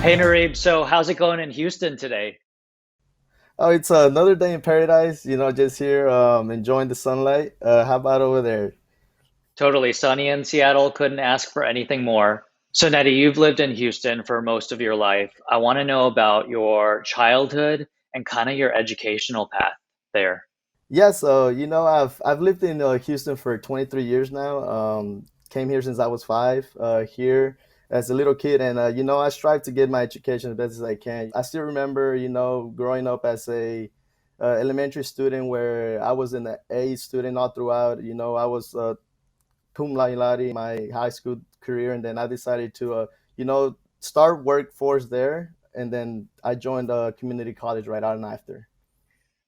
Hey Nerib, so how's it going in Houston today? Oh, it's another day in paradise, just here enjoying the sunlight. How about over there? Totally sunny in Seattle, couldn't ask for anything more. So Nettie, you've lived in Houston for most of your life. I want to know about your childhood and kind of your educational path there. Yeah, so I've lived in Houston for 23 years now. Came here since I was five, here as a little kid, and I strive to get my education as best as I can. I still remember, growing up as a elementary student where I was an A student all throughout. I was cum laude my high school career, and then I decided to, start workforce there, and then I joined community college right on after.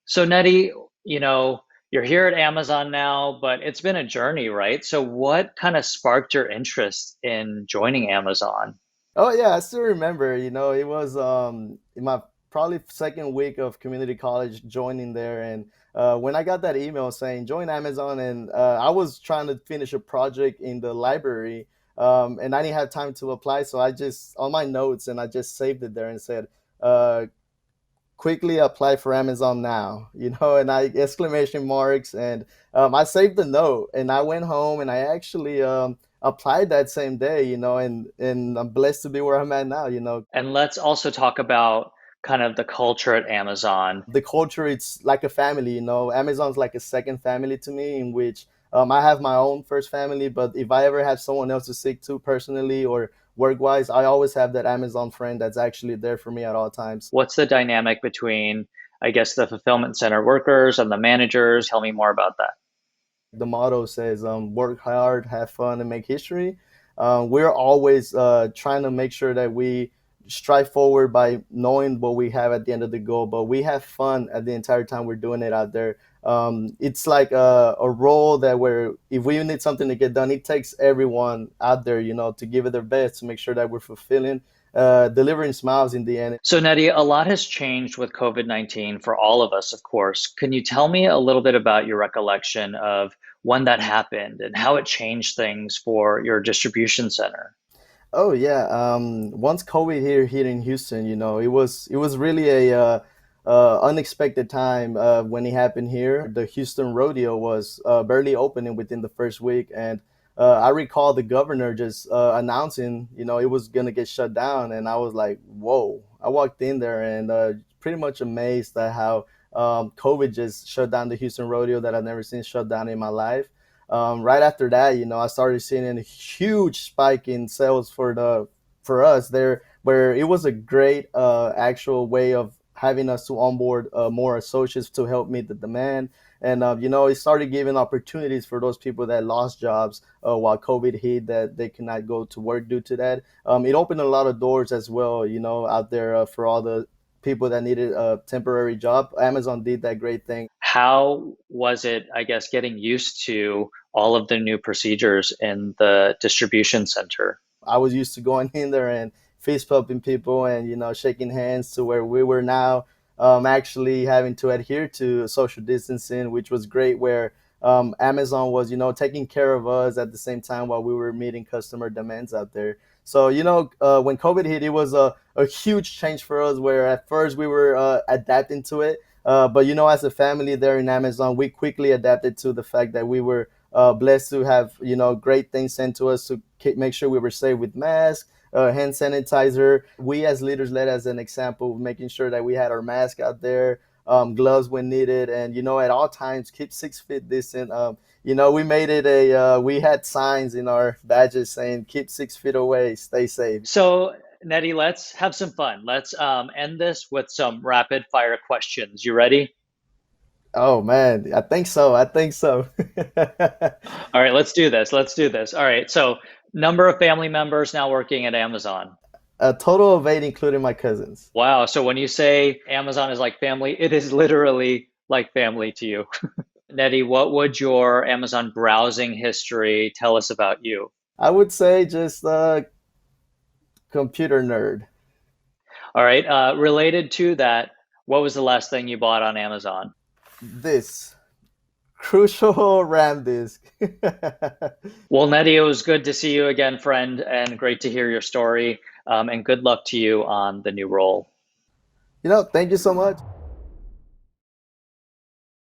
So Nettie, you know, you're here at Amazon now, but it's been a journey, right? So what kind of sparked your interest in joining Amazon? Oh yeah, I still remember. It was in my probably second week of community college joining there, and when I got that email saying join Amazon, and I was trying to finish a project in the library, and I didn't have time to apply, so I just on my notes and I just saved it there and said, uh, quickly apply for Amazon now, and I exclamation marks, and I saved the note and I went home and I actually applied that same day, and I'm blessed to be where I'm at now. And let's also talk about kind of the culture at Amazon. The culture, it's like a family. Amazon's like a second family to me, in which I have my own first family, but if I ever have someone else to seek to personally or work wise, I always have that Amazon friend that's actually there for me at all times. What's the dynamic between, I guess, the fulfillment center workers and the managers? Tell me more about that. The motto says, work hard, have fun, and make history. We're always trying to make sure that we strive forward by knowing what we have at the end of the goal, but we have fun at the entire time we're doing it out there. It's like a role that where if we need something to get done, it takes everyone out there, to give it their best to make sure that we're fulfilling, delivering smiles in the end. So, Nettie, a lot has changed with COVID-19 for all of us, of course. Can you tell me a little bit about your recollection of when that happened and how it changed things for your distribution center? Oh yeah. Once COVID here hit in Houston, it was really a unexpected time when it happened here. The Houston rodeo was barely opening within the first week, and I recall the governor just announcing, it was gonna get shut down, and I was like, "Whoa!" I walked in there and pretty much amazed at how COVID just shut down the Houston rodeo that I've never seen shut down in my life. Right after that, I started seeing a huge spike in sales for us there, where it was a great actual way of having us to onboard more associates to help meet the demand. And it started giving opportunities for those people that lost jobs while COVID hit, that they could not go to work due to that. It opened a lot of doors as well, out there for all the people that needed a temporary job. Amazon did that great thing. How was it, I guess, getting used to all of the new procedures in the distribution center? I was used to going in there and fist pumping people and shaking hands, to where we were now actually having to adhere to social distancing, which was great. Where Amazon was taking care of us at the same time while we were meeting customer demands out there. So when COVID hit, it was a huge change for us. Where at first we were adapting to it, but as a family there in Amazon, we quickly adapted to the fact that we were blessed to have great things sent to us to make sure we were safe with masks, hand sanitizer. We as leaders led as an example, making sure that we had our mask out there, gloves when needed, and at all times keep 6 feet distant. We made it we had signs in our badges saying keep 6 feet away, stay safe. So, Nettie, let's have some fun. Let's end this with some rapid fire questions. You ready? Oh man, I think so. I think so. All right, let's do this. Let's do this. All right, so number of family members now working at Amazon. A total of eight, including my cousins. Wow, so when you say Amazon is like family, it is literally like family to you. Nettie, what would your Amazon browsing history tell us about you? I would say just a computer nerd. All right, related to that, what was the last thing you bought on Amazon? This crucial RAM disk. Well, Nettie, it was good to see you again, friend, and great to hear your story. And good luck to you on the new role. Thank you so much.